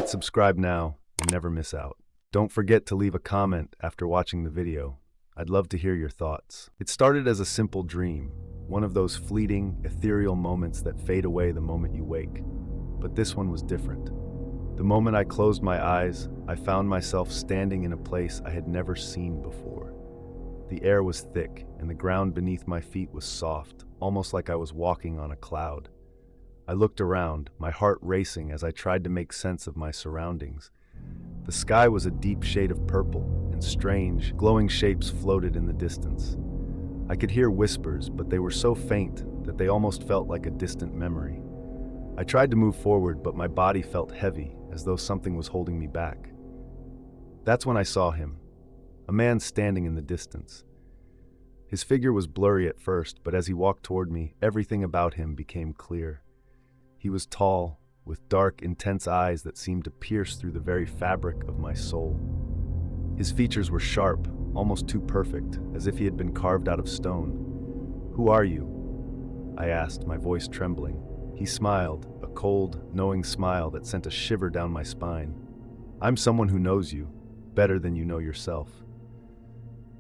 Hit subscribe now and never miss out. Don't forget to leave a comment after watching the video. I'd love to hear your thoughts. It started as a simple dream, one of those fleeting, ethereal moments that fade away the moment you wake. But this one was different. The moment I closed my eyes, I found myself standing in a place I had never seen before. The air was thick, and the ground beneath my feet was soft, almost like I was walking on a cloud. I looked around, my heart racing as I tried to make sense of my surroundings. The sky was a deep shade of purple, and strange, glowing shapes floated in the distance. I could hear whispers, but they were so faint that they almost felt like a distant memory. I tried to move forward, but my body felt heavy, as though something was holding me back. That's when I saw him, a man standing in the distance. His figure was blurry at first, but as he walked toward me, everything about him became clear. He was tall, with dark, intense eyes that seemed to pierce through the very fabric of my soul. His features were sharp, almost too perfect, as if he had been carved out of stone. "Who are you?" I asked, my voice trembling. He smiled, a cold, knowing smile that sent a shiver down my spine. "I'm someone who knows you, better than you know yourself."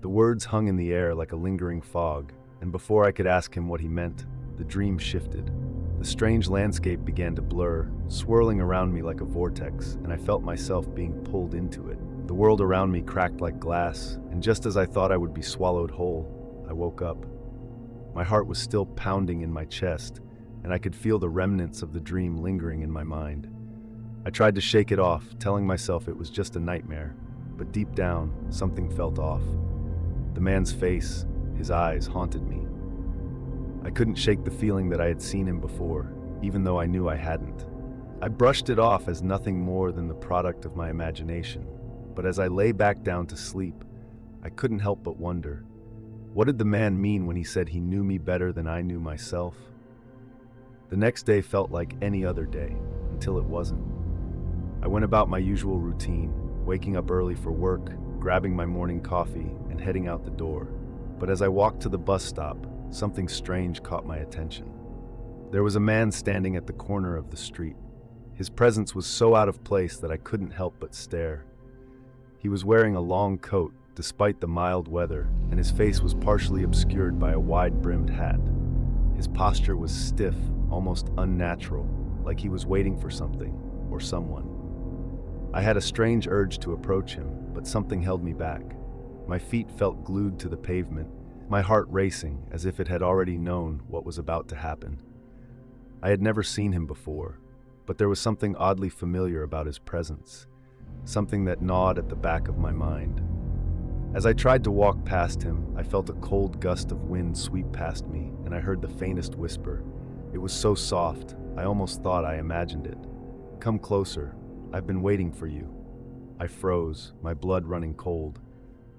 The words hung in the air like a lingering fog, and before I could ask him what he meant, the dream shifted. The strange landscape began to blur, swirling around me like a vortex, and I felt myself being pulled into it. The world around me cracked like glass, and just as I thought I would be swallowed whole, I woke up. My heart was still pounding in my chest, and I could feel the remnants of the dream lingering in my mind. I tried to shake it off, telling myself it was just a nightmare, but deep down, something felt off. The man's face, his eyes, haunted me. I couldn't shake the feeling that I had seen him before, even though I knew I hadn't. I brushed it off as nothing more than the product of my imagination, but as I lay back down to sleep, I couldn't help but wonder, what did the man mean when he said he knew me better than I knew myself? The next day felt like any other day, until it wasn't. I went about my usual routine, waking up early for work, grabbing my morning coffee, and heading out the door. But as I walked to the bus stop, something strange caught my attention. There was a man standing at the corner of the street. His presence was so out of place that I couldn't help but stare. He was wearing a long coat, despite the mild weather, and his face was partially obscured by a wide-brimmed hat. His posture was stiff, almost unnatural, like he was waiting for something or someone. I had a strange urge to approach him, but something held me back. My feet felt glued to the pavement, my heart racing as if it had already known what was about to happen. I had never seen him before, but there was something oddly familiar about his presence, something that gnawed at the back of my mind. As I tried to walk past him, I felt a cold gust of wind sweep past me, and I heard the faintest whisper. It was so soft, I almost thought I imagined it. "Come closer, I've been waiting for you." I froze, my blood running cold.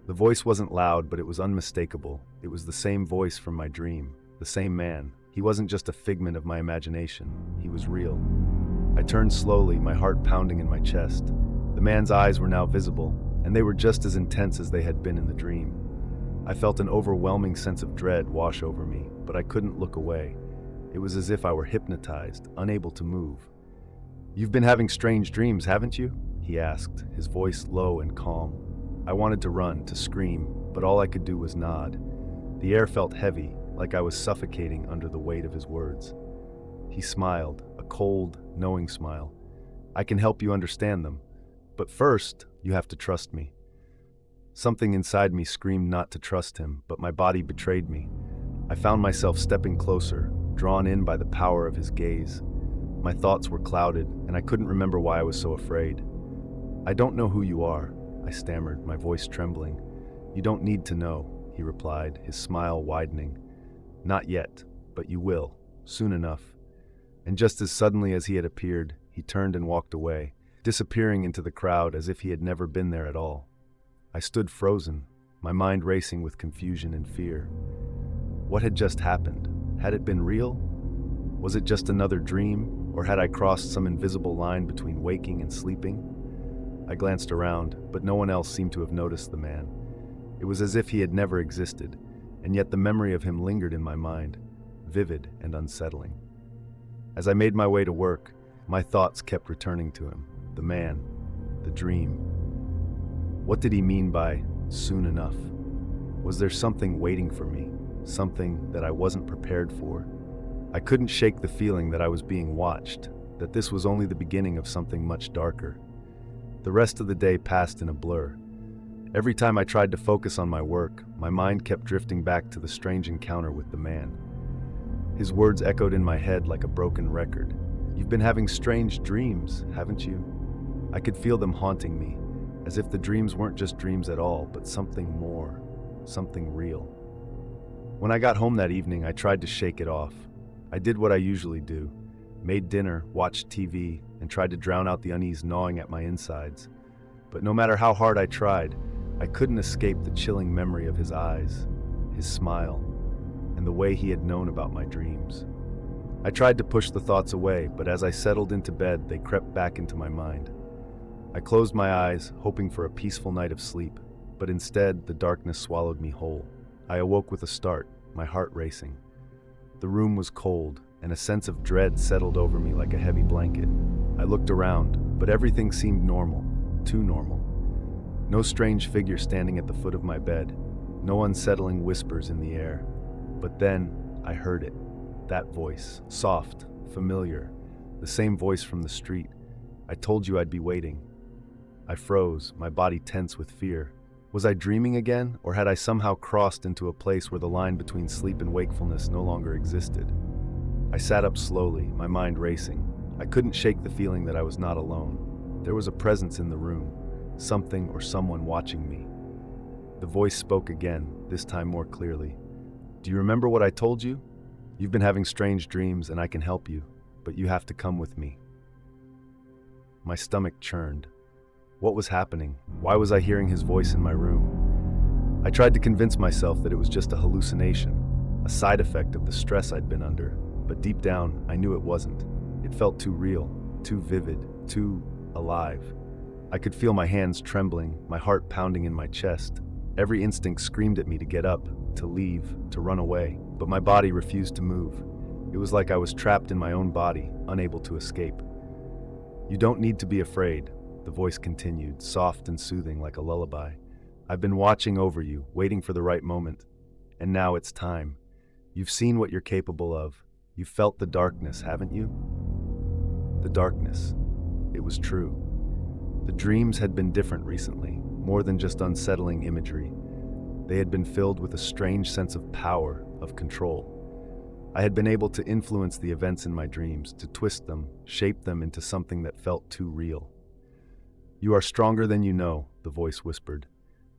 The voice wasn't loud, but it was unmistakable. It was the same voice from my dream, the same man. He wasn't just a figment of my imagination, he was real. I turned slowly, my heart pounding in my chest. The man's eyes were now visible, and they were just as intense as they had been in the dream. I felt an overwhelming sense of dread wash over me, but I couldn't look away. It was as if I were hypnotized, unable to move. "You've been having strange dreams, haven't you?" he asked, his voice low and calm. I wanted to run, to scream, but all I could do was nod. The air felt heavy, like I was suffocating under the weight of his words. He smiled, a cold, knowing smile. "I can help you understand them, but first, you have to trust me." Something inside me screamed not to trust him, but my body betrayed me. I found myself stepping closer, drawn in by the power of his gaze. My thoughts were clouded, and I couldn't remember why I was so afraid. "I don't know who you are," I stammered, my voice trembling. "You don't need to know," he replied, his smile widening. "Not yet, but you will, soon enough." And just as suddenly as he had appeared, he turned and walked away, disappearing into the crowd as if he had never been there at all. I stood frozen, my mind racing with confusion and fear. What had just happened? Had it been real? Was it just another dream, or had I crossed some invisible line between waking and sleeping? I glanced around, but no one else seemed to have noticed the man. It was as if he had never existed, and yet the memory of him lingered in my mind, vivid and unsettling. As I made my way to work, my thoughts kept returning to him. the man, the dream. What did he mean by soon enough? Was there something waiting for me, something that I wasn't prepared for? I couldn't shake the feeling that I was being watched, that this was only the beginning of something much darker. The rest of the day passed in a blur. Every time I tried to focus on my work, my mind kept drifting back to the strange encounter with the man. His words echoed in my head like a broken record. "You've been having strange dreams, haven't you?" I could feel them haunting me, as if the dreams weren't just dreams at all, but something more, something real. When I got home that evening, I tried to shake it off. I did what I usually do, made dinner, watched TV, and tried to drown out the unease gnawing at my insides. But no matter how hard I tried, I couldn't escape the chilling memory of his eyes, his smile, and the way he had known about my dreams. I tried to push the thoughts away, but as I settled into bed, they crept back into my mind. I closed my eyes, hoping for a peaceful night of sleep, but instead, the darkness swallowed me whole. I awoke with a start, my heart racing. The room was cold, and a sense of dread settled over me like a heavy blanket. I looked around, but everything seemed normal, too normal. No strange figure standing at the foot of my bed, no unsettling whispers in the air. But then, I heard it. That voice, soft, familiar, the same voice from the street. "I told you I'd be waiting." I froze, my body tense with fear. Was I dreaming again, or had I somehow crossed into a place where the line between sleep and wakefulness no longer existed? I sat up slowly, my mind racing. I couldn't shake the feeling that I was not alone. There was a presence in the room, something or someone watching me. The voice spoke again, this time more clearly. "Do you remember what I told you? You've been having strange dreams and I can help you, but you have to come with me." My stomach churned. What was happening? Why was I hearing his voice in my room? I tried to convince myself that it was just a hallucination, a side effect of the stress I'd been under, but deep down, I knew it wasn't. It felt too real, too vivid, too alive. I could feel my hands trembling, my heart pounding in my chest. Every instinct screamed at me to get up, to leave, to run away, but my body refused to move. It was like I was trapped in my own body, unable to escape. "You don't need to be afraid," the voice continued, soft and soothing like a lullaby. "I've been watching over you, waiting for the right moment. And now it's time. You've seen what you're capable of. You've felt the darkness, haven't you?" The darkness. It was true. The dreams had been different recently, more than just unsettling imagery. They had been filled with a strange sense of power, of control. I had been able to influence the events in my dreams, to twist them, shape them into something that felt too real. "You are stronger than you know," the voice whispered.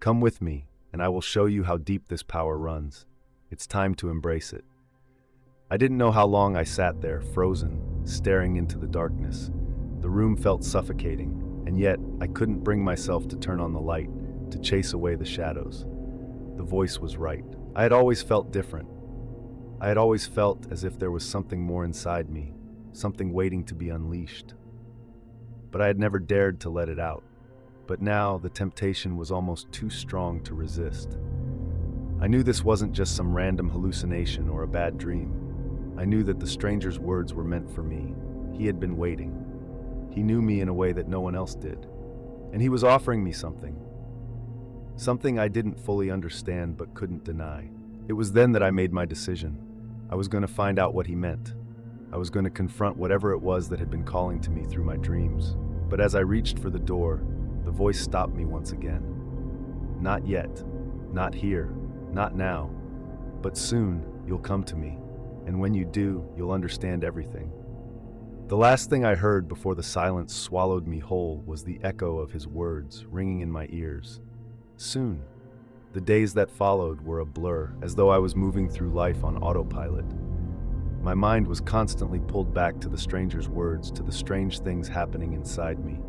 "Come with me, and I will show you how deep this power runs. It's time to embrace it." I didn't know how long I sat there, frozen, staring into the darkness. The room felt suffocating, and yet I couldn't bring myself to turn on the light, to chase away the shadows. The voice was right. I had always felt different. I had always felt as if there was something more inside me, something waiting to be unleashed. But I had never dared to let it out. But now the temptation was almost too strong to resist. I knew this wasn't just some random hallucination or a bad dream. I knew that the stranger's words were meant for me. He had been waiting. He knew me in a way that no one else did. And he was offering me something. Something I didn't fully understand but couldn't deny. It was then that I made my decision. I was going to find out what he meant. I was going to confront whatever it was that had been calling to me through my dreams. But as I reached for the door, the voice stopped me once again. "Not yet. Not here. Not now. But soon, you'll come to me. And when you do, you'll understand everything." The last thing I heard before the silence swallowed me whole was the echo of his words ringing in my ears. Soon. The days that followed were a blur, as though I was moving through life on autopilot. My mind was constantly pulled back to the stranger's words, to the strange things happening inside me.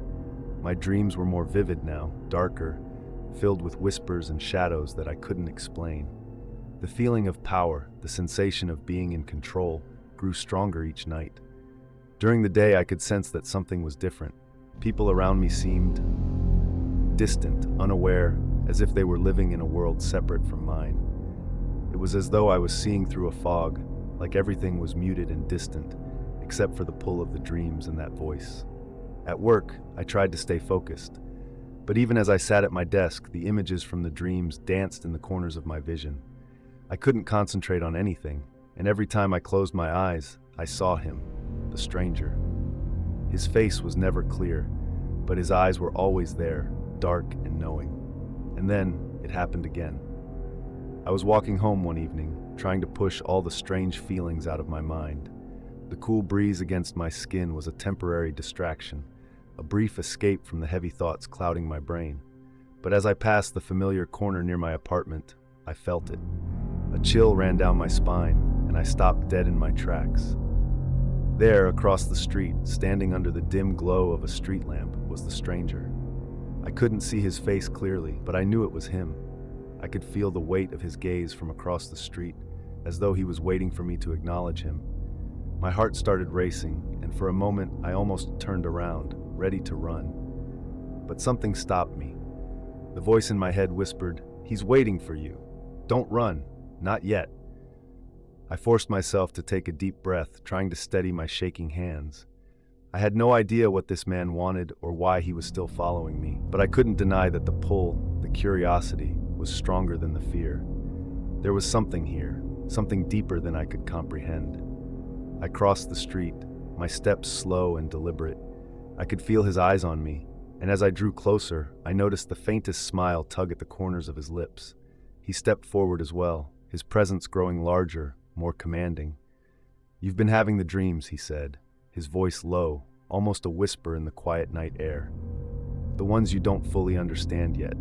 My dreams were more vivid now, darker, filled with whispers and shadows that I couldn't explain. The feeling of power, the sensation of being in control, grew stronger each night. During the day, I could sense that something was different. People around me seemed distant, unaware, as if they were living in a world separate from mine. It was as though I was seeing through a fog, like everything was muted and distant, except for the pull of the dreams and that voice. At work, I tried to stay focused. But even as I sat at my desk, the images from the dreams danced in the corners of my vision. I couldn't concentrate on anything, and every time I closed my eyes, I saw him, the stranger. His face was never clear, but his eyes were always there, dark and knowing. And then it happened again. I was walking home one evening, trying to push all the strange feelings out of my mind. The cool breeze against my skin was a temporary distraction, a brief escape from the heavy thoughts clouding my brain. But as I passed the familiar corner near my apartment, I felt it. A chill ran down my spine, and I stopped dead in my tracks. There, across the street, standing under the dim glow of a street lamp, was the stranger. I couldn't see his face clearly, but I knew it was him. I could feel the weight of his gaze from across the street, as though he was waiting for me to acknowledge him. My heart started racing, and for a moment I almost turned around, ready to run. But something stopped me. The voice in my head whispered, "He's waiting for you. Don't run, not yet." I forced myself to take a deep breath, trying to steady my shaking hands. I had no idea what this man wanted or why he was still following me, but I couldn't deny that the pull, the curiosity, was stronger than the fear. There was something here, something deeper than I could comprehend. I crossed the street, my steps slow and deliberate. I could feel his eyes on me, and as I drew closer, I noticed the faintest smile tug at the corners of his lips. He stepped forward as well, his presence growing larger, more commanding. "You've been having the dreams," he said, his voice low, almost a whisper in the quiet night air. "The ones you don't fully understand yet."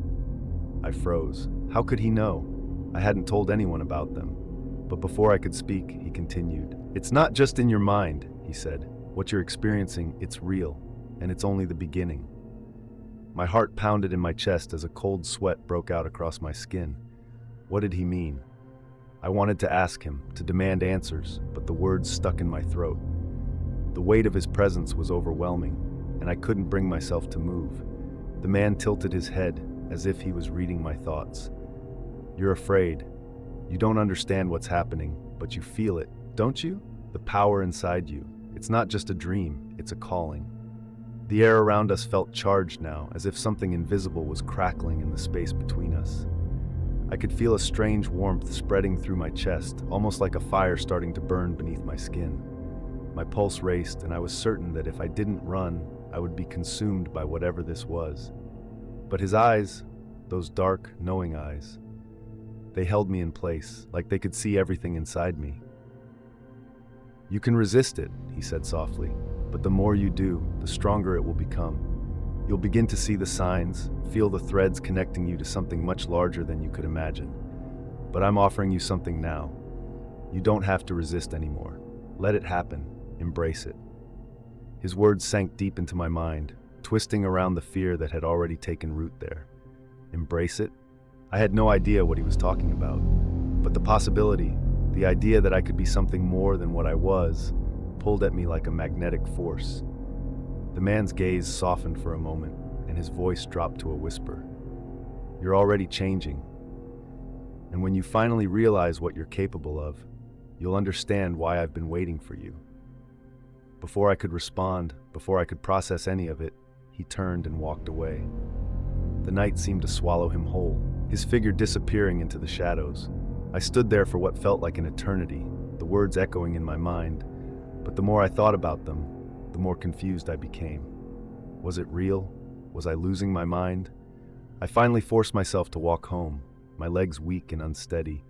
I froze. How could he know? I hadn't told anyone about them. But before I could speak, he continued. "It's not just in your mind," he said. "What you're experiencing, it's real, and it's only the beginning." My heart pounded in my chest as a cold sweat broke out across my skin. What did he mean? I wanted to ask him, to demand answers, but the words stuck in my throat. The weight of his presence was overwhelming, and I couldn't bring myself to move. The man tilted his head, as if he was reading my thoughts. "You're afraid. You don't understand what's happening, but you feel it, don't you? The power inside you. It's not just a dream, it's a calling." The air around us felt charged now, as if something invisible was crackling in the space between us. I could feel a strange warmth spreading through my chest, almost like a fire starting to burn beneath my skin. My pulse raced, and I was certain that if I didn't run, I would be consumed by whatever this was. But his eyes, those dark, knowing eyes, they held me in place, like they could see everything inside me. "You can resist it," he said softly, "but the more you do, the stronger it will become. You'll begin to see the signs, feel the threads connecting you to something much larger than you could imagine. But I'm offering you something now. You don't have to resist anymore. Let it happen. Embrace it." His words sank deep into my mind, twisting around the fear that had already taken root there. Embrace it? I had no idea what he was talking about. But the possibility, the idea that I could be something more than what I was, pulled at me like a magnetic force. The man's gaze softened for a moment, and his voice dropped to a whisper. "You're already changing. And when you finally realize what you're capable of, you'll understand why I've been waiting for you." Before I could respond, before I could process any of it, he turned and walked away. The night seemed to swallow him whole, his figure disappearing into the shadows. I stood there for what felt like an eternity, the words echoing in my mind, but the more I thought about them, the more confused I became. Was it real? Was I losing my mind? I finally forced myself to walk home, my legs weak and unsteady.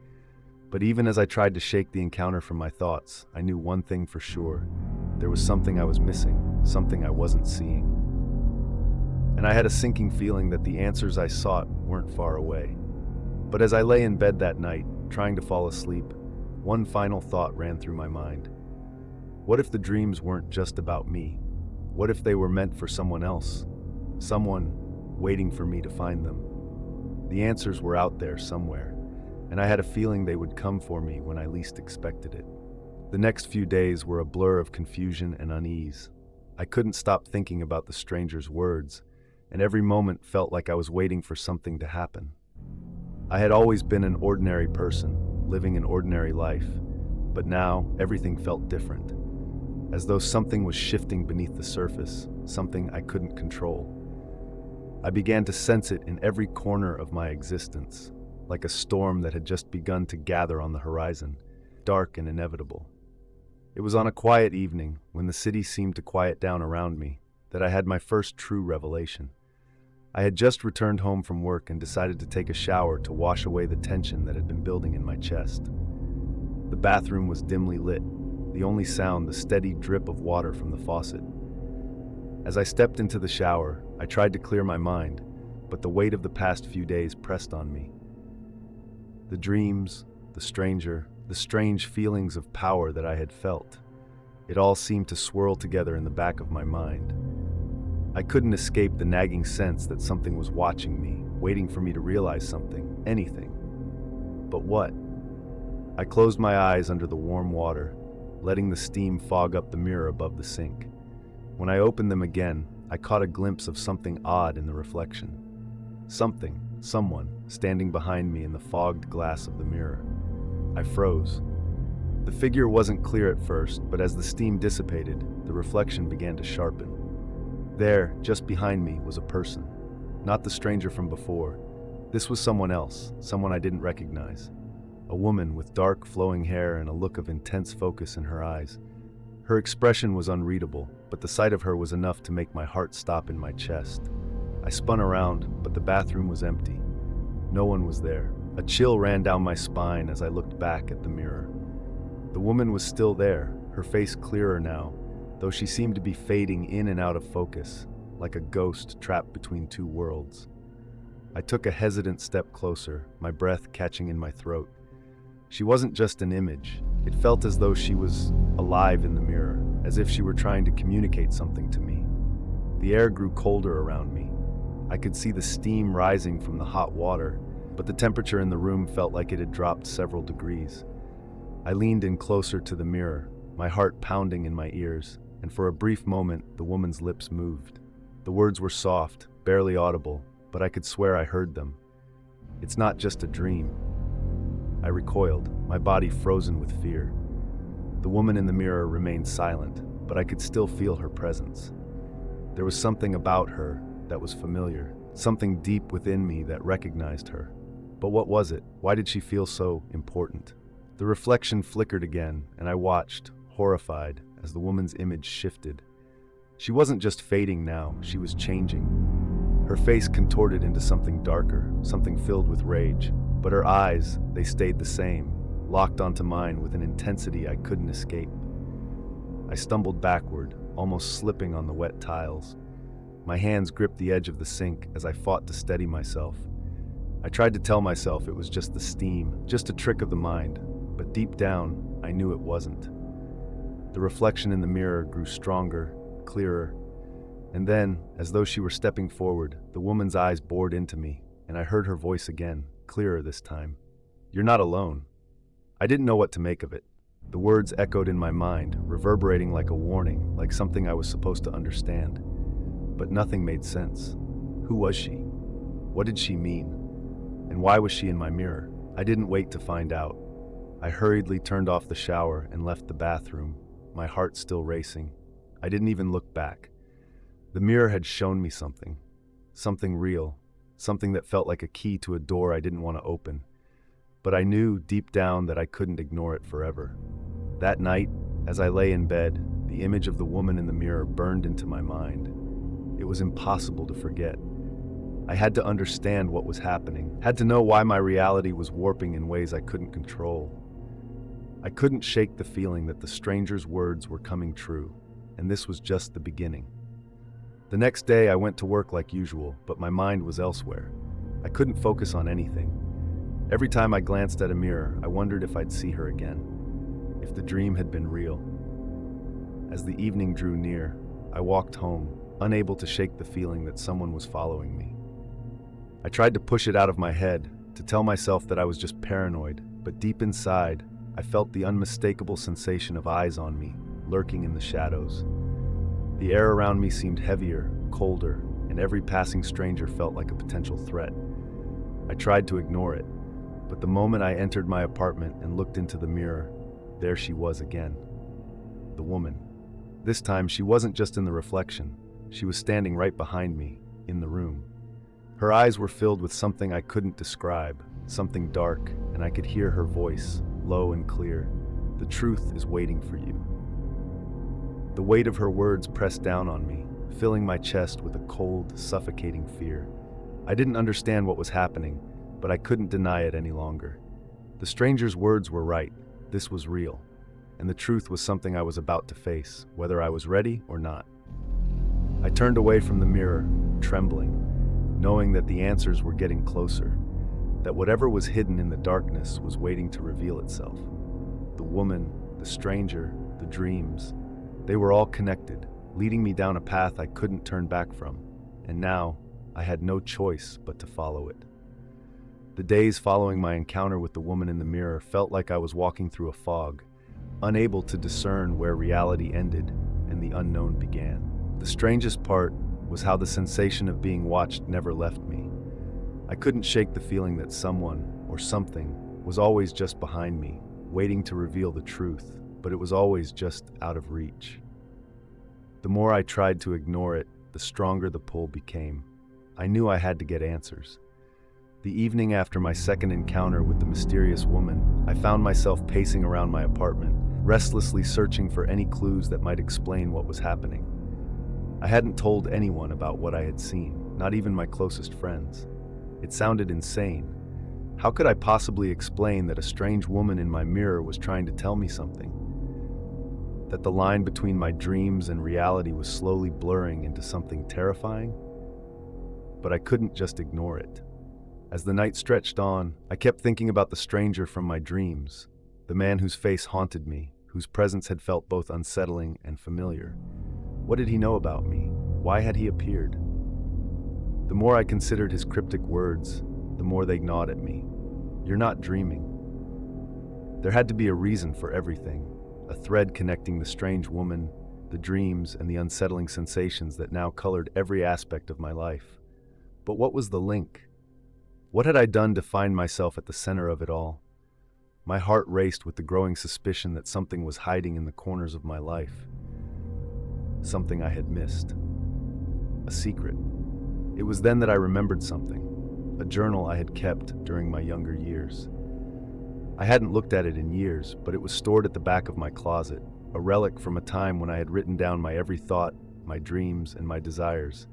But even as I tried to shake the encounter from my thoughts, I knew one thing for sure. There was something I was missing, something I wasn't seeing. And I had a sinking feeling that the answers I sought weren't far away. But as I lay in bed that night, trying to fall asleep, one final thought ran through my mind. What if the dreams weren't just about me? What if they were meant for someone else? Someone waiting for me to find them? The answers were out there somewhere, and I had a feeling they would come for me when I least expected it. The next few days were a blur of confusion and unease. I couldn't stop thinking about the stranger's words, and every moment felt like I was waiting for something to happen. I had always been an ordinary person, living an ordinary life, but now everything felt different. As though something was shifting beneath the surface, something I couldn't control. I began to sense it in every corner of my existence, like a storm that had just begun to gather on the horizon, dark and inevitable. It was on a quiet evening, when the city seemed to quiet down around me, that I had my first true revelation. I had just returned home from work and decided to take a shower to wash away the tension that had been building in my chest. The bathroom was dimly lit, the only sound the steady drip of water from the faucet. As I stepped into the shower, I tried to clear my mind, but the weight of the past few days pressed on me. The dreams, the strange feelings of power that I had felt, it all seemed to swirl together in the back of my mind. I couldn't escape the nagging sense that something was watching me, waiting for me to realize something, anything. But what? I closed my eyes under the warm water, letting the steam fog up the mirror above the sink. When I opened them again, I caught a glimpse of something odd in the reflection. Someone, standing behind me in the fogged glass of the mirror. I froze. The figure wasn't clear at first, but as the steam dissipated, the reflection began to sharpen. There, just behind me, was a person. Not the stranger from before. This was someone else, someone I didn't recognize. A woman with dark, flowing hair and a look of intense focus in her eyes. Her expression was unreadable, but the sight of her was enough to make my heart stop in my chest. I spun around, but the bathroom was empty. No one was there. A chill ran down my spine as I looked back at the mirror. The woman was still there, her face clearer now, though she seemed to be fading in and out of focus, like a ghost trapped between two worlds. I took a hesitant step closer, my breath catching in my throat. She wasn't just an image. It felt as though she was alive in the mirror, as if she were trying to communicate something to me. The air grew colder around me. I could see the steam rising from the hot water, but the temperature in the room felt like it had dropped several degrees. I leaned in closer to the mirror, my heart pounding in my ears, and for a brief moment, the woman's lips moved. The words were soft, barely audible, but I could swear I heard them. "It's not just a dream." I recoiled, my body frozen with fear. The woman in the mirror remained silent, but I could still feel her presence. There was something about her that was familiar, something deep within me that recognized her. But what was it? Why did she feel so important? The reflection flickered again, and I watched, horrified, as the woman's image shifted. She wasn't just fading now, she was changing. Her face contorted into something darker, something filled with rage, but her eyes, they stayed the same, locked onto mine with an intensity I couldn't escape. I stumbled backward, almost slipping on the wet tiles. My hands gripped the edge of the sink as I fought to steady myself. I tried to tell myself it was just the steam, just a trick of the mind, but deep down, I knew it wasn't. The reflection in the mirror grew stronger, clearer, and then, as though she were stepping forward, the woman's eyes bored into me, and I heard her voice again, clearer this time. "You're not alone." I didn't know what to make of it. The words echoed in my mind, reverberating like a warning, like something I was supposed to understand. But nothing made sense. Who was she? What did she mean? And why was she in my mirror? I didn't wait to find out. I hurriedly turned off the shower and left the bathroom, my heart still racing. I didn't even look back. The mirror had shown me something real, something that felt like a key to a door I didn't want to open. But I knew deep down that I couldn't ignore it forever. That night, as I lay in bed, the image of the woman in the mirror burned into my mind. It was impossible to forget. I had to understand what was happening, had to know why my reality was warping in ways I couldn't control. I couldn't shake the feeling that the stranger's words were coming true, and this was just the beginning. The next day I went to work like usual, but my mind was elsewhere. I couldn't focus on anything. Every time I glanced at a mirror, I wondered if I'd see her again, if the dream had been real. As the evening drew near, I walked home, unable to shake the feeling that someone was following me. I tried to push it out of my head, to tell myself that I was just paranoid, but deep inside, I felt the unmistakable sensation of eyes on me, lurking in the shadows. The air around me seemed heavier, colder, and every passing stranger felt like a potential threat. I tried to ignore it, but the moment I entered my apartment and looked into the mirror, there she was again. The woman. This time, she wasn't just in the reflection. She was standing right behind me, in the room. Her eyes were filled with something I couldn't describe, something dark, and I could hear her voice, low and clear. "The truth is waiting for you." The weight of her words pressed down on me, filling my chest with a cold, suffocating fear. I didn't understand what was happening, but I couldn't deny it any longer. The stranger's words were right. This was real, and the truth was something I was about to face, whether I was ready or not. I turned away from the mirror, trembling, knowing that the answers were getting closer, that whatever was hidden in the darkness was waiting to reveal itself. The woman, the stranger, the dreams, they were all connected, leading me down a path I couldn't turn back from, and now I had no choice but to follow it. The days following my encounter with the woman in the mirror felt like I was walking through a fog, unable to discern where reality ended and the unknown began. The strangest part was how the sensation of being watched never left me. I couldn't shake the feeling that someone, or something, was always just behind me, waiting to reveal the truth, but it was always just out of reach. The more I tried to ignore it, the stronger the pull became. I knew I had to get answers. The evening after my second encounter with the mysterious woman, I found myself pacing around my apartment, restlessly searching for any clues that might explain what was happening. I hadn't told anyone about what I had seen, not even my closest friends. It sounded insane. How could I possibly explain that a strange woman in my mirror was trying to tell me something? That the line between my dreams and reality was slowly blurring into something terrifying? But I couldn't just ignore it. As the night stretched on, I kept thinking about the stranger from my dreams, the man whose face haunted me, whose presence had felt both unsettling and familiar. What did he know about me? Why had he appeared? The more I considered his cryptic words, the more they gnawed at me. "You're not dreaming." There had to be a reason for everything, a thread connecting the strange woman, the dreams, and the unsettling sensations that now colored every aspect of my life. But what was the link? What had I done to find myself at the center of it all? My heart raced with the growing suspicion that something was hiding in the corners of my life. Something I had missed. A secret. It was then that I remembered something. A journal I had kept during my younger years. I hadn't looked at it in years, but it was stored at the back of my closet, a relic from a time when I had written down my every thought, my dreams, and my desires,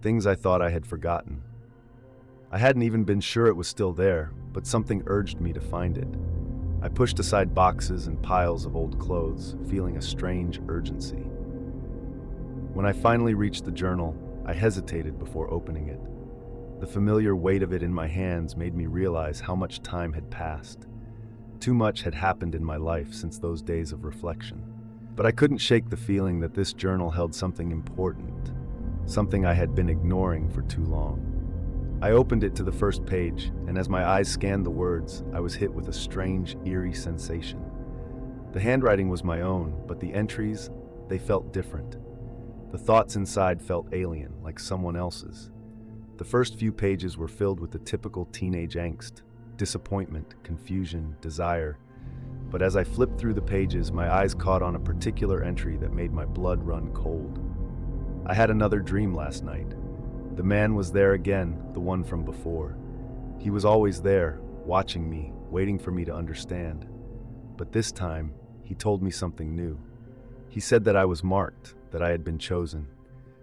things I thought I had forgotten. I hadn't even been sure it was still there, but something urged me to find it. I pushed aside boxes and piles of old clothes, feeling a strange urgency. When I finally reached the journal, I hesitated before opening it. The familiar weight of it in my hands made me realize how much time had passed. Too much had happened in my life since those days of reflection. But I couldn't shake the feeling that this journal held something important, something I had been ignoring for too long. I opened it to the first page, and as my eyes scanned the words, I was hit with a strange, eerie sensation. The handwriting was my own, but the entries, they felt different. The thoughts inside felt alien, like someone else's. The first few pages were filled with the typical teenage angst, disappointment, confusion, desire. But as I flipped through the pages, my eyes caught on a particular entry that made my blood run cold. I had another dream last night. The man was there again, the one from before. He was always there, watching me, waiting for me to understand. But this time, he told me something new. He said that I was marked, that I had been chosen.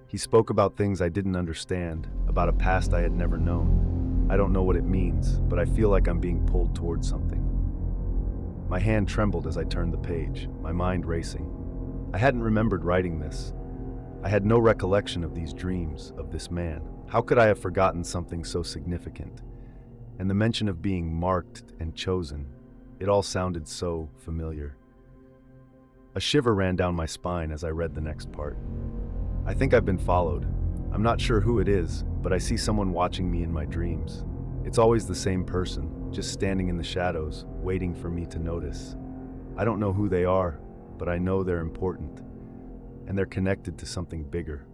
He spoke about things I didn't understand, about a past I had never known. I don't know what it means, but I feel like I'm being pulled towards something. My hand trembled as I turned the page, my mind racing. I hadn't remembered writing this. I had no recollection of these dreams, of this man. How could I have forgotten something so significant? And the mention of being marked and chosen, it all sounded so familiar. A shiver ran down my spine as I read the next part. I think I've been followed. I'm not sure who it is, but I see someone watching me in my dreams. It's always the same person, just standing in the shadows, waiting for me to notice. I don't know who they are, but I know they're important. And they're connected to something bigger.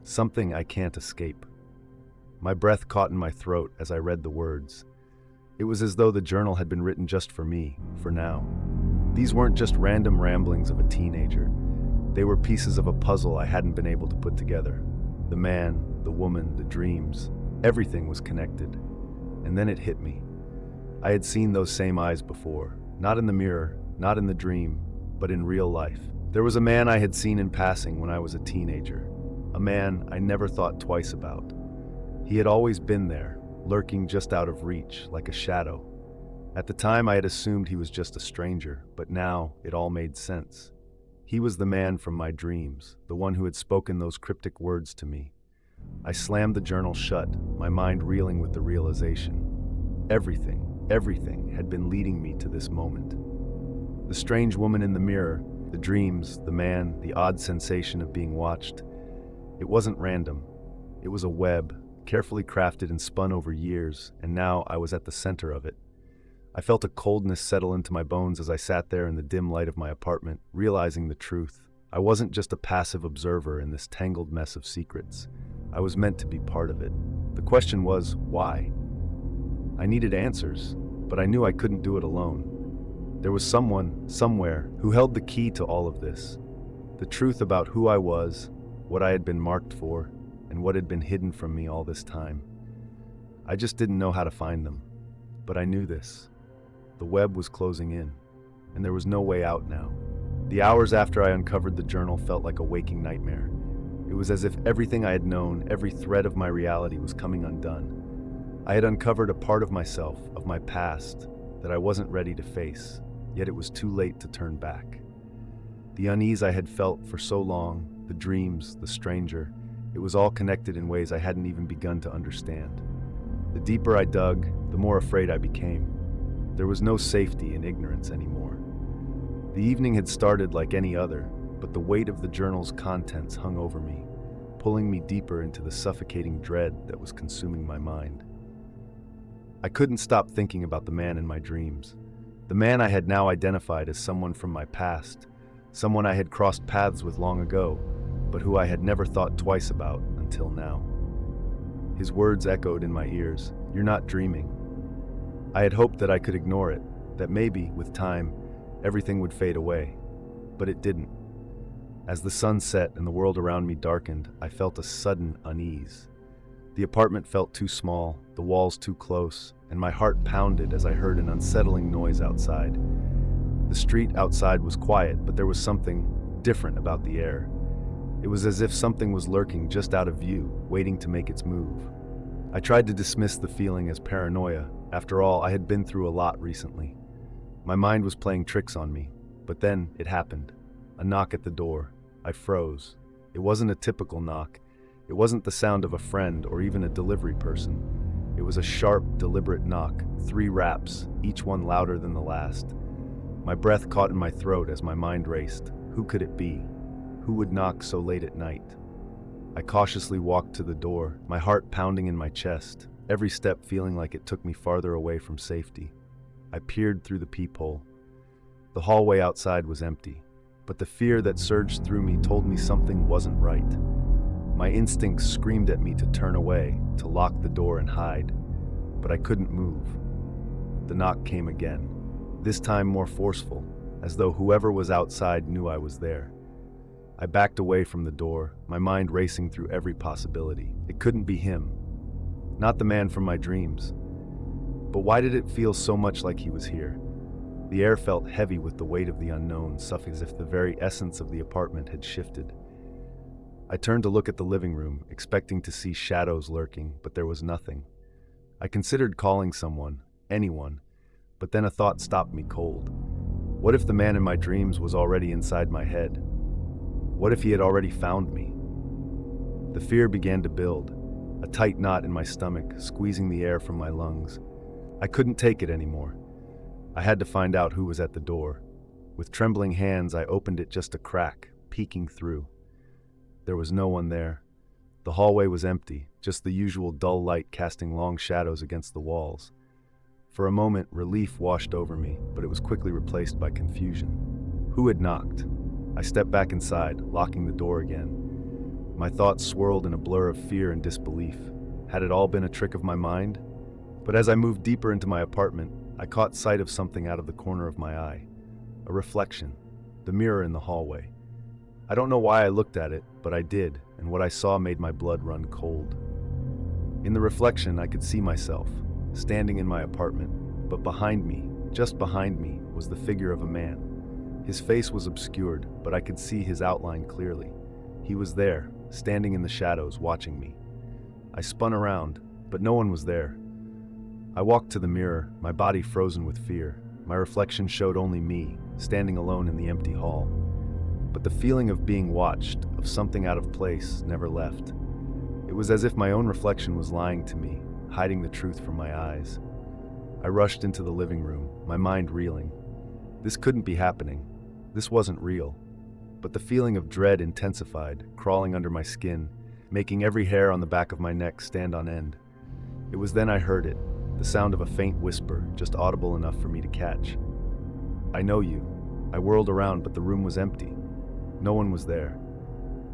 Something I can't escape. My breath caught in my throat as I read the words. It was as though the journal had been written just for me, for now. These weren't just random ramblings of a teenager. They were pieces of a puzzle I hadn't been able to put together. The man, the woman, the dreams, everything was connected. And then it hit me. I had seen those same eyes before, not in the mirror, not in the dream, but in real life. There was a man I had seen in passing when I was a teenager, a man I never thought twice about. He had always been there, lurking just out of reach, like a shadow. At the time, I had assumed he was just a stranger, but now it all made sense. He was the man from my dreams, the one who had spoken those cryptic words to me. I slammed the journal shut, my mind reeling with the realization. Everything had been leading me to this moment. The strange woman in the mirror, the dreams, the man, the odd sensation of being watched. It wasn't random. It was a web, carefully crafted and spun over years, and now I was at the center of it. I felt a coldness settle into my bones as I sat there in the dim light of my apartment, realizing the truth. I wasn't just a passive observer in this tangled mess of secrets. I was meant to be part of it. The question was, why? I needed answers, but I knew I couldn't do it alone. There was someone, somewhere, who held the key to all of this. The truth about who I was, what I had been marked for, and what had been hidden from me all this time. I just didn't know how to find them. But I knew this. The web was closing in, and there was no way out now. The hours after I uncovered the journal felt like a waking nightmare. It was as if everything I had known, every thread of my reality was coming undone. I had uncovered a part of myself, of my past, that I wasn't ready to face, yet it was too late to turn back. The unease I had felt for so long, the dreams, the stranger, it was all connected in ways I hadn't even begun to understand. The deeper I dug, the more afraid I became. There was no safety in ignorance anymore. The evening had started like any other, but the weight of the journal's contents hung over me, pulling me deeper into the suffocating dread that was consuming my mind. I couldn't stop thinking about the man in my dreams. The man I had now identified as someone from my past, someone I had crossed paths with long ago, but who I had never thought twice about until now. His words echoed in my ears, "You're not dreaming." I had hoped that I could ignore it, that maybe, with time, everything would fade away. But it didn't. As the sun set and the world around me darkened, I felt a sudden unease. The apartment felt too small, the walls too close, and my heart pounded as I heard an unsettling noise outside. The street outside was quiet, but there was something different about the air. It was as if something was lurking just out of view, waiting to make its move. I tried to dismiss the feeling as paranoia. After all, I had been through a lot recently. My mind was playing tricks on me, but then it happened. A knock at the door. I froze. It wasn't a typical knock. It wasn't the sound of a friend or even a delivery person. It was a sharp, deliberate knock, 3 raps, each one louder than the last. My breath caught in my throat as my mind raced. Who could it be? Who would knock so late at night? I cautiously walked to the door, my heart pounding in my chest, every step feeling like it took me farther away from safety. I peered through the peephole. The hallway outside was empty, but the fear that surged through me told me something wasn't right. My instincts screamed at me to turn away, to lock the door and hide, but I couldn't move. The knock came again, this time more forceful, as though whoever was outside knew I was there. I backed away from the door, my mind racing through every possibility. It couldn't be him. Not the man from my dreams. But why did it feel so much like he was here? The air felt heavy with the weight of the unknown, as if the very essence of the apartment had shifted. I turned to look at the living room, expecting to see shadows lurking, but there was nothing. I considered calling someone, anyone, but then a thought stopped me cold. What if the man in my dreams was already inside my head? What if he had already found me? The fear began to build, a tight knot in my stomach, squeezing the air from my lungs. I couldn't take it anymore. I had to find out who was at the door. With trembling hands, I opened it just a crack, peeking through. There was no one there. The hallway was empty, just the usual dull light casting long shadows against the walls. For a moment, relief washed over me, but it was quickly replaced by confusion. Who had knocked? I stepped back inside, locking the door again. My thoughts swirled in a blur of fear and disbelief. Had it all been a trick of my mind? But as I moved deeper into my apartment, I caught sight of something out of the corner of my eye. A reflection. The mirror in the hallway. I don't know why I looked at it, but I did, and what I saw made my blood run cold. In the reflection, I could see myself, standing in my apartment, but behind me, just behind me, was the figure of a man. His face was obscured, but I could see his outline clearly. He was there, standing in the shadows, watching me. I spun around, but no one was there. I walked to the mirror, my body frozen with fear. My reflection showed only me, standing alone in the empty hall. But the feeling of being watched, of something out of place, never left. It was as if my own reflection was lying to me, hiding the truth from my eyes. I rushed into the living room, my mind reeling. This couldn't be happening. This wasn't real. But the feeling of dread intensified, crawling under my skin, making every hair on the back of my neck stand on end. It was then I heard it, the sound of a faint whisper, just audible enough for me to catch. "I know you." I whirled around, but the room was empty. No one was there.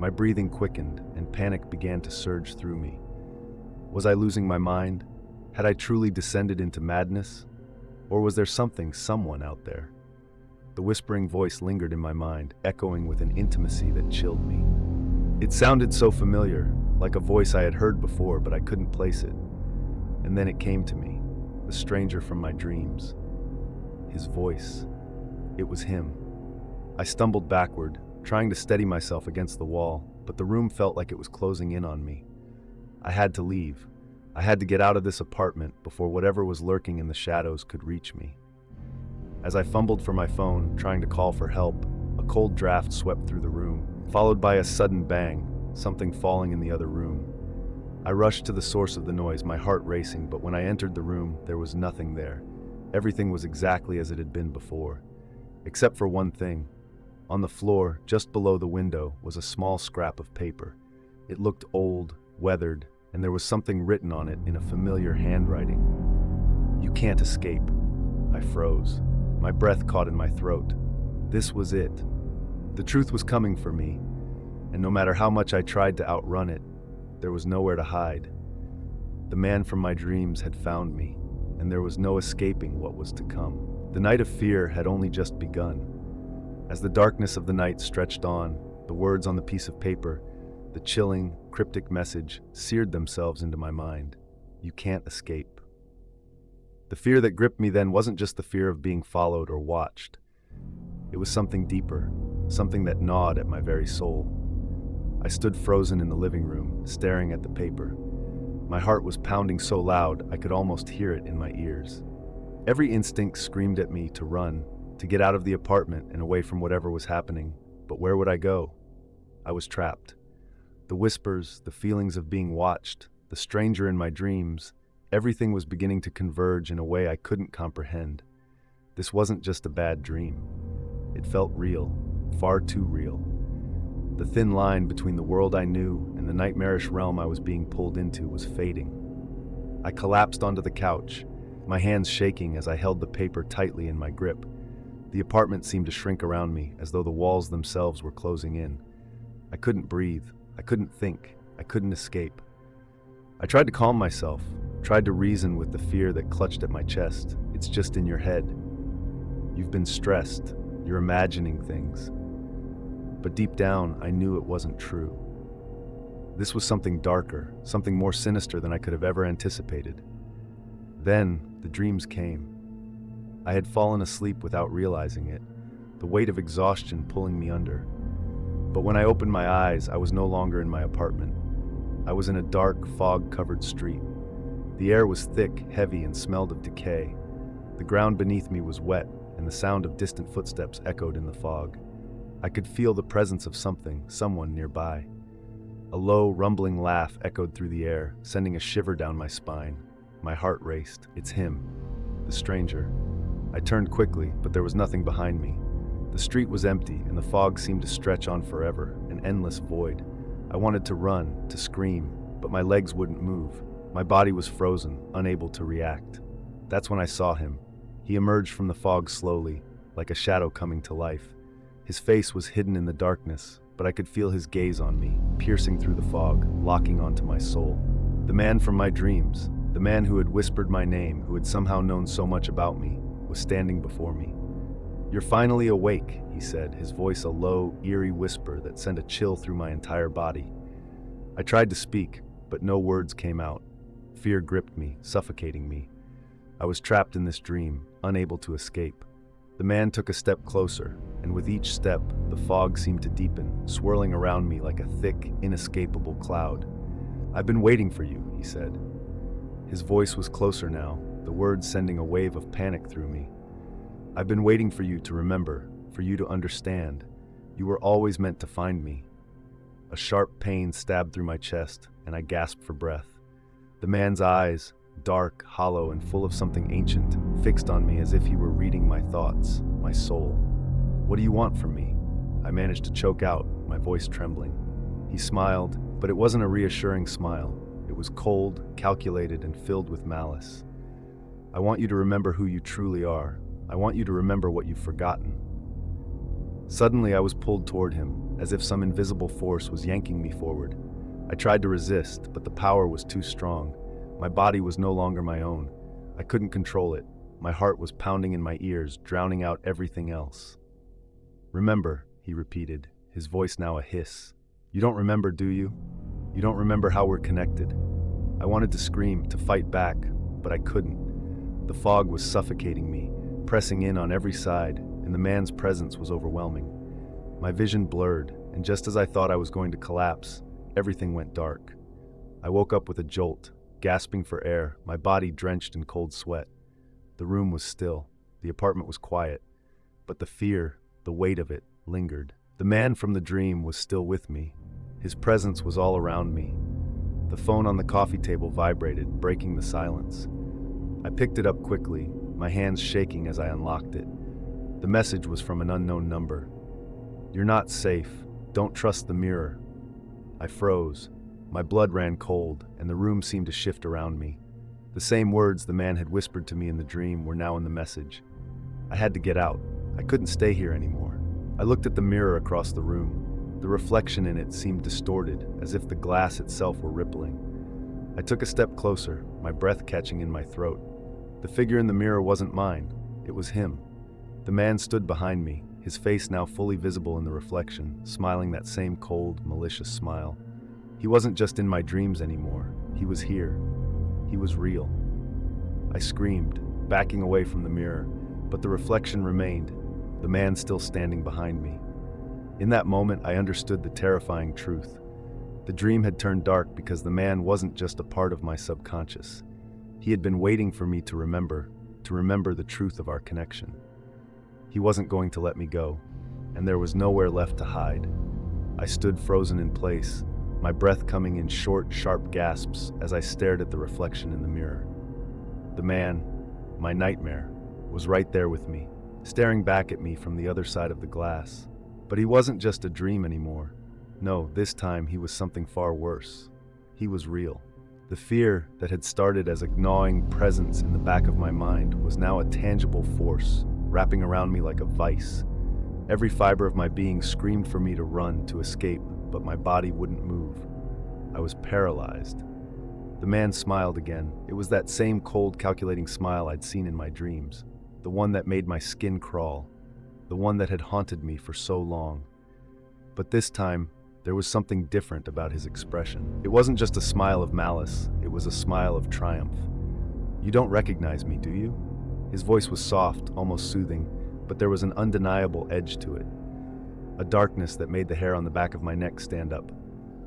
My breathing quickened, and panic began to surge through me. Was I losing my mind? Had I truly descended into madness? Or was there someone out there? The whispering voice lingered in my mind, echoing with an intimacy that chilled me. It sounded so familiar, like a voice I had heard before, but I couldn't place it. And then it came to me, the stranger from my dreams. His voice. It was him. I stumbled backward, trying to steady myself against the wall, but the room felt like it was closing in on me. I had to leave. I had to get out of this apartment before whatever was lurking in the shadows could reach me. As I fumbled for my phone, trying to call for help, a cold draft swept through the room, followed by a sudden bang, something falling in the other room. I rushed to the source of the noise, my heart racing, but when I entered the room, there was nothing there. Everything was exactly as it had been before. Except for one thing. On the floor, just below the window, was a small scrap of paper. It looked old, weathered, and there was something written on it in a familiar handwriting. "You can't escape." I froze. My breath caught in my throat. This was it. The truth was coming for me, and no matter how much I tried to outrun it, there was nowhere to hide. The man from my dreams had found me, and there was no escaping what was to come. The night of fear had only just begun. As the darkness of the night stretched on, the words on the piece of paper, the chilling, cryptic message, seared themselves into my mind. You can't escape. The fear that gripped me then wasn't just the fear of being followed or watched. It was something deeper, something that gnawed at my very soul. I stood frozen in the living room, staring at the paper. My heart was pounding so loud I could almost hear it in my ears. Every instinct screamed at me to run, to get out of the apartment and away from whatever was happening. But where would I go? I was trapped. The whispers, the feelings of being watched, the stranger in my dreams, everything was beginning to converge in a way I couldn't comprehend. This wasn't just a bad dream. It felt real, far too real. The thin line between the world I knew and the nightmarish realm I was being pulled into was fading. I collapsed onto the couch, my hands shaking as I held the paper tightly in my grip. The apartment seemed to shrink around me, as though the walls themselves were closing in. I couldn't breathe. I couldn't think. I couldn't escape. I tried to calm myself, tried to reason with the fear that clutched at my chest. It's just in your head. You've been stressed. You're imagining things. But deep down, I knew it wasn't true. This was something darker, something more sinister than I could have ever anticipated. Then, the dreams came. I had fallen asleep without realizing it, the weight of exhaustion pulling me under. But when I opened my eyes, I was no longer in my apartment. I was in a dark, fog-covered street. The air was thick, heavy, and smelled of decay. The ground beneath me was wet, and the sound of distant footsteps echoed in the fog. I could feel the presence of someone nearby. A low, rumbling laugh echoed through the air, sending a shiver down my spine. My heart raced. It's him, the stranger. I turned quickly, but there was nothing behind me. The street was empty, and the fog seemed to stretch on forever, an endless void. I wanted to run, to scream, but my legs wouldn't move. My body was frozen, unable to react. That's when I saw him. He emerged from the fog slowly, like a shadow coming to life. His face was hidden in the darkness, but I could feel his gaze on me, piercing through the fog, locking onto my soul. The man from my dreams, the man who had whispered my name, who had somehow known so much about me, was standing before me. "You're finally awake," he said, his voice a low, eerie whisper that sent a chill through my entire body. I tried to speak, but no words came out. Fear gripped me, suffocating me. I was trapped in this dream, unable to escape. The man took a step closer, and with each step, the fog seemed to deepen, swirling around me like a thick, inescapable cloud. "I've been waiting for you," he said. His voice was closer now, the words sending a wave of panic through me. "I've been waiting for you to remember, for you to understand. You were always meant to find me." A sharp pain stabbed through my chest, and I gasped for breath. The man's eyes, dark, hollow, and full of something ancient, fixed on me as if he were reading my thoughts, my soul. "What do you want from me?" I managed to choke out, my voice trembling. He smiled, but it wasn't a reassuring smile. It was cold, calculated, and filled with malice. "I want you to remember who you truly are. I want you to remember what you've forgotten." Suddenly, I was pulled toward him, as if some invisible force was yanking me forward. I tried to resist, but the power was too strong. My body was no longer my own. I couldn't control it. My heart was pounding in my ears, drowning out everything else. "Remember," he repeated, his voice now a hiss. "You don't remember, do you? You don't remember how we're connected?" I wanted to scream, to fight back, but I couldn't. The fog was suffocating me, pressing in on every side, and the man's presence was overwhelming. My vision blurred, and just as I thought I was going to collapse, everything went dark. I woke up with a jolt, gasping for air, my body drenched in cold sweat. The room was still, the apartment was quiet, but the fear, the weight of it, lingered. The man from the dream was still with me. His presence was all around me. The phone on the coffee table vibrated, breaking the silence. I picked it up quickly, my hands shaking as I unlocked it. The message was from an unknown number. "You're not safe. Don't trust the mirror." I froze. My blood ran cold, and the room seemed to shift around me. The same words the man had whispered to me in the dream were now in the message. I had to get out. I couldn't stay here anymore. I looked at the mirror across the room. The reflection in it seemed distorted, as if the glass itself were rippling. I took a step closer, my breath catching in my throat. The figure in the mirror wasn't mine. It was him. The man stood behind me, his face now fully visible in the reflection, smiling that same cold, malicious smile. He wasn't just in my dreams anymore. He was here. He was real. I screamed, backing away from the mirror, but the reflection remained, the man still standing behind me. In that moment, I understood the terrifying truth. The dream had turned dark because the man wasn't just a part of my subconscious. He had been waiting for me to remember the truth of our connection. He wasn't going to let me go, and there was nowhere left to hide. I stood frozen in place, my breath coming in short, sharp gasps as I stared at the reflection in the mirror. The man, my nightmare, was right there with me, staring back at me from the other side of the glass. But he wasn't just a dream anymore. No, this time he was something far worse. He was real. The fear that had started as a gnawing presence in the back of my mind was now a tangible force, wrapping around me like a vice. Every fiber of my being screamed for me to run, to escape, but my body wouldn't move. I was paralyzed. The man smiled again. It was that same cold, calculating smile I'd seen in my dreams, the one that made my skin crawl, the one that had haunted me for so long. But this time, there was something different about his expression. It wasn't just a smile of malice, it was a smile of triumph. "You don't recognize me, do you?" His voice was soft, almost soothing, but there was an undeniable edge to it. A darkness that made the hair on the back of my neck stand up.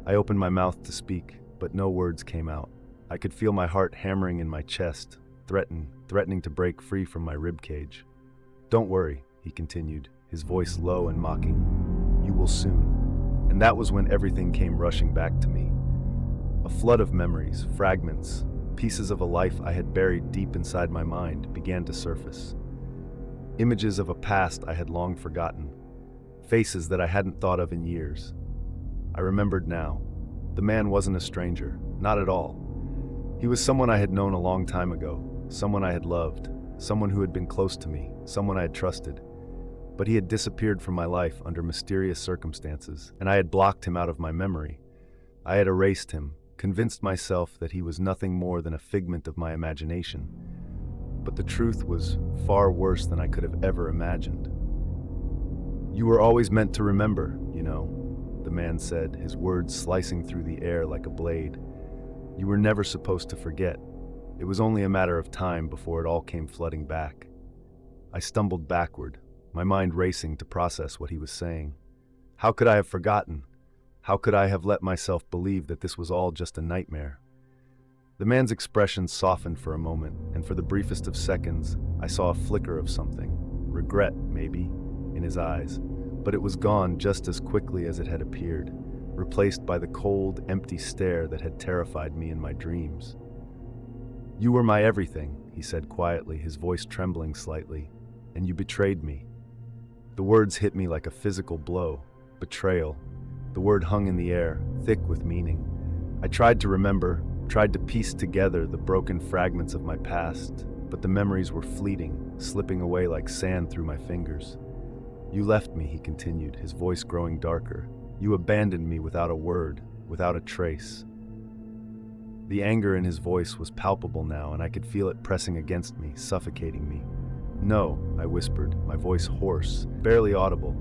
I opened my mouth to speak, but no words came out. I could feel my heart hammering in my chest, threatening to break free from my ribcage. "Don't worry," he continued, his voice low and mocking. "You will soon." And that was when everything came rushing back to me. A flood of memories, fragments, pieces of a life I had buried deep inside my mind began to surface. Images of a past I had long forgotten, faces that I hadn't thought of in years. I remembered now. The man wasn't a stranger, not at all. He was someone I had known a long time ago, someone I had loved, someone who had been close to me, someone I had trusted. But he had disappeared from my life under mysterious circumstances, and I had blocked him out of my memory. I had erased him, convinced myself that he was nothing more than a figment of my imagination. But the truth was far worse than I could have ever imagined. "You were always meant to remember, you know," the man said, his words slicing through the air like a blade. "You were never supposed to forget. It was only a matter of time before it all came flooding back." I stumbled backward, my mind racing to process what he was saying. How could I have forgotten? How could I have let myself believe that this was all just a nightmare? The man's expression softened for a moment, and for the briefest of seconds, I saw a flicker of something, regret, maybe, in his eyes, but it was gone just as quickly as it had appeared, replaced by the cold, empty stare that had terrified me in my dreams. "You were my everything," he said quietly, his voice trembling slightly, "and you betrayed me." The words hit me like a physical blow. Betrayal. The word hung in the air, thick with meaning. I tried to remember, tried to piece together the broken fragments of my past, but the memories were fleeting, slipping away like sand through my fingers. "You left me," he continued, his voice growing darker. "You abandoned me without a word, without a trace." The anger in his voice was palpable now, and I could feel it pressing against me, suffocating me. "No," I whispered, my voice hoarse, barely audible.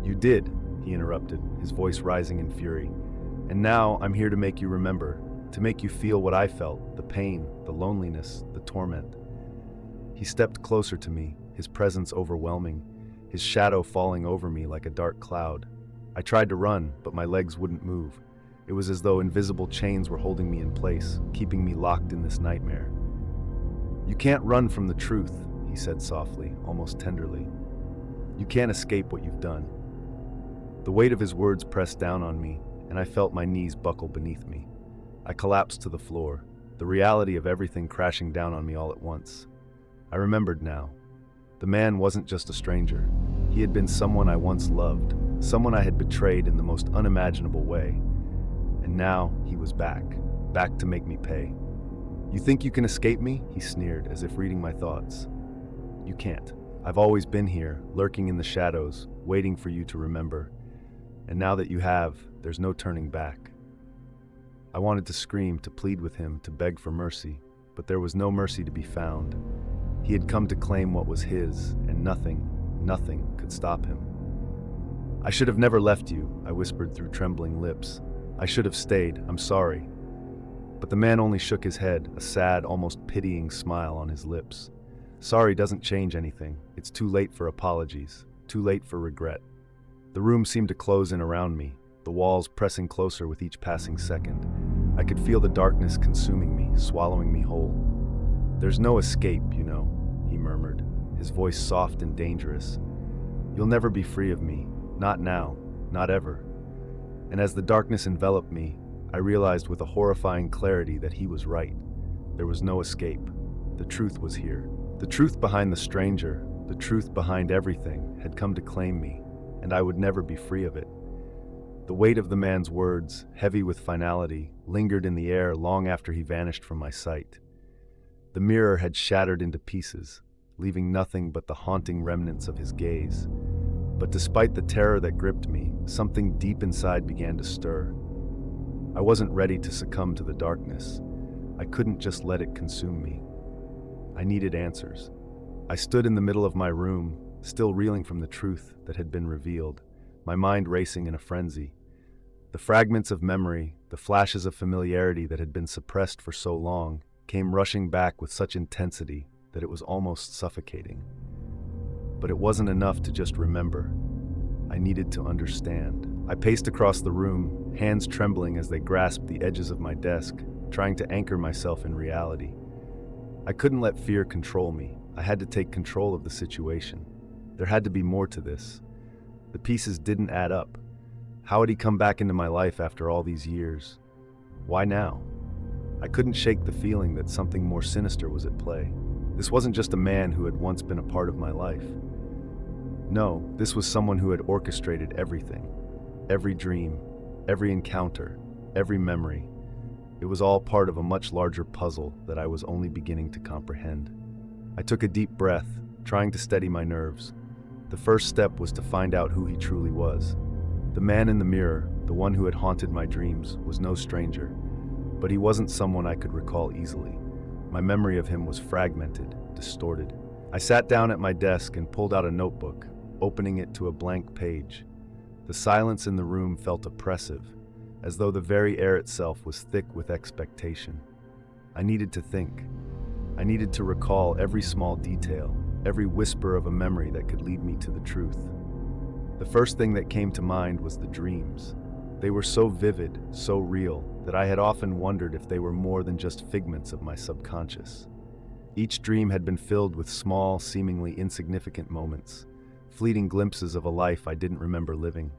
"You did," he interrupted, his voice rising in fury. "And now I'm here to make you remember, to make you feel what I felt, the pain, the loneliness, the torment." He stepped closer to me, his presence overwhelming, his shadow falling over me like a dark cloud. I tried to run, but my legs wouldn't move. It was as though invisible chains were holding me in place, keeping me locked in this nightmare. "You can't run from the truth," he said softly, almost tenderly. "You can't escape what you've done." The weight of his words pressed down on me, and I felt my knees buckle beneath me. I collapsed to the floor, the reality of everything crashing down on me all at once. I remembered now. The man wasn't just a stranger. He had been someone I once loved, someone I had betrayed in the most unimaginable way. And now he was back to make me pay. "You think you can escape me?" he sneered, as if reading my thoughts. "You can't. I've always been here, lurking in the shadows, waiting for you to remember. And now that you have, there's no turning back." I wanted to scream, to plead with him, to beg for mercy, but there was no mercy to be found. He had come to claim what was his, and nothing could stop him. "I should have never left you," I whispered through trembling lips. "I should have stayed. I'm sorry." But the man only shook his head, a sad, almost pitying smile on his lips. "Sorry doesn't change anything. It's too late for apologies, too late for regret." The room seemed to close in around me, the walls pressing closer with each passing second. I could feel the darkness consuming me, swallowing me whole. "There's no escape, you know," he murmured, his voice soft and dangerous. "You'll never be free of me, not now, not ever." And as the darkness enveloped me, I realized with a horrifying clarity that he was right. There was no escape. The truth was here. The truth behind the stranger, the truth behind everything, had come to claim me, and I would never be free of it. The weight of the man's words, heavy with finality, lingered in the air long after he vanished from my sight. The mirror had shattered into pieces, leaving nothing but the haunting remnants of his gaze. But despite the terror that gripped me, something deep inside began to stir. I wasn't ready to succumb to the darkness. I couldn't just let it consume me. I needed answers. I stood in the middle of my room, still reeling from the truth that had been revealed, my mind racing in a frenzy. The fragments of memory, the flashes of familiarity that had been suppressed for so long, came rushing back with such intensity that it was almost suffocating. But it wasn't enough to just remember. I needed to understand. I paced across the room, hands trembling as they grasped the edges of my desk, trying to anchor myself in reality. I couldn't let fear control me. I had to take control of the situation. There had to be more to this. The pieces didn't add up. How had he come back into my life after all these years? Why now? I couldn't shake the feeling that something more sinister was at play. This wasn't just a man who had once been a part of my life. No, this was someone who had orchestrated everything. Every dream, every encounter, every memory. It was all part of a much larger puzzle that I was only beginning to comprehend. I took a deep breath, trying to steady my nerves. The first step was to find out who he truly was. The man in the mirror, the one who had haunted my dreams, was no stranger, but he wasn't someone I could recall easily. My memory of him was fragmented, distorted. I sat down at my desk and pulled out a notebook. opening it to a blank page. The silence in the room felt oppressive, as though the very air itself was thick with expectation. I needed to think. I needed to recall every small detail, every whisper of a memory that could lead me to the truth. The first thing that came to mind was the dreams. They were so vivid, so real, that I had often wondered if they were more than just figments of my subconscious. Each dream had been filled with small, seemingly insignificant moments, fleeting glimpses of a life I didn't remember living.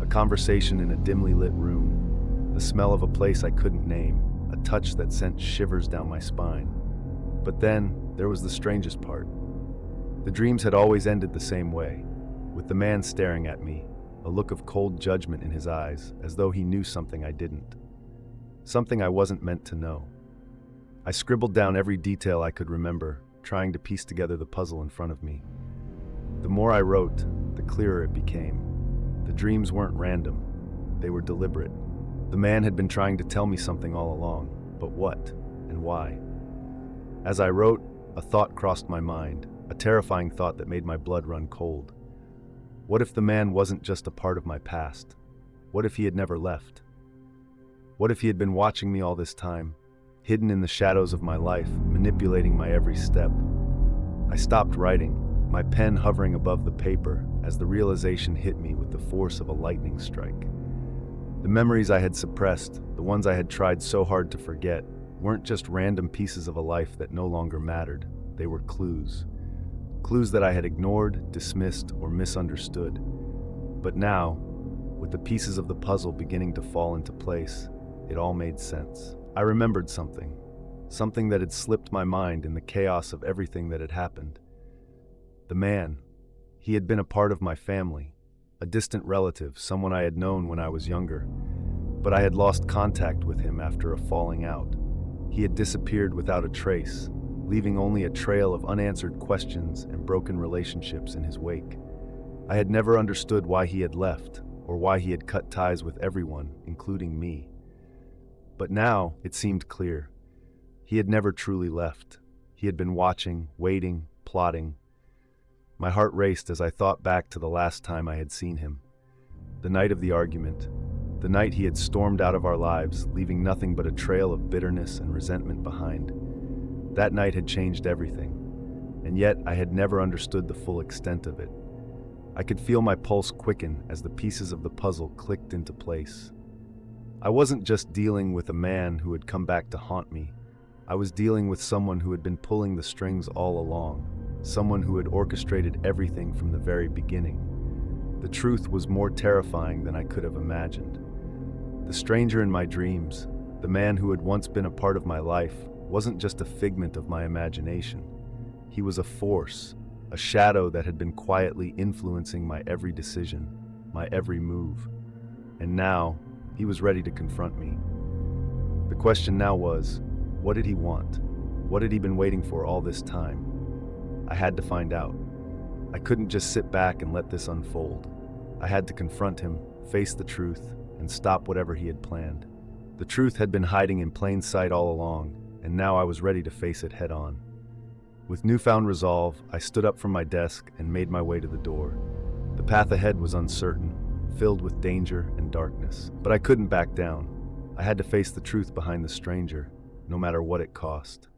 A conversation in a dimly lit room, the smell of a place I couldn't name, a touch that sent shivers down my spine. But then, there was the strangest part. The dreams had always ended the same way, with the man staring at me, a look of cold judgment in his eyes, as though he knew something I didn't. Something I wasn't meant to know. I scribbled down every detail I could remember, trying to piece together the puzzle in front of me. The more I wrote, the clearer it became. The dreams weren't random. They were deliberate. The man had been trying to tell me something all along, but what and why? As I wrote, a thought crossed my mind, a terrifying thought that made my blood run cold. What if the man wasn't just a part of my past? What if he had never left? What if he had been watching me all this time, hidden in the shadows of my life, manipulating my every step? I stopped writing, my pen hovering above the paper, as the realization hit me with the force of a lightning strike. The memories I had suppressed, the ones I had tried so hard to forget, weren't just random pieces of a life that no longer mattered. They were clues. Clues that I had ignored, dismissed, or misunderstood. But now, with the pieces of the puzzle beginning to fall into place, it all made sense. I remembered something that had slipped my mind in the chaos of everything that had happened. The man, he had been a part of my family, a distant relative, someone I had known when I was younger, but I had lost contact with him after a falling out. He had disappeared without a trace, leaving only a trail of unanswered questions and broken relationships in his wake. I had never understood why he had left, or why he had cut ties with everyone, including me. But now, it seemed clear. He had never truly left. He had been watching, waiting, plotting. My heart raced as I thought back to the last time I had seen him. The night of the argument. The night he had stormed out of our lives, leaving nothing but a trail of bitterness and resentment behind. That night had changed everything, and yet I had never understood the full extent of it. I could feel my pulse quicken as the pieces of the puzzle clicked into place. I wasn't just dealing with a man who had come back to haunt me. I was dealing with someone who had been pulling the strings all along, someone who had orchestrated everything from the very beginning. The truth was more terrifying than I could have imagined. The stranger in my dreams, the man who had once been a part of my life, wasn't just a figment of my imagination. He was a force, a shadow that had been quietly influencing my every decision, my every move. And now, he was ready to confront me. The question now was, what did he want? What had he been waiting for all this time? I had to find out. I couldn't just sit back and let this unfold. I had to confront him, face the truth, and stop whatever he had planned. The truth had been hiding in plain sight all along, and now I was ready to face it head on. With newfound resolve, I stood up from my desk and made my way to the door. The path ahead was uncertain, filled with danger and darkness, but I couldn't back down. I had to face the truth behind the stranger, no matter what it cost.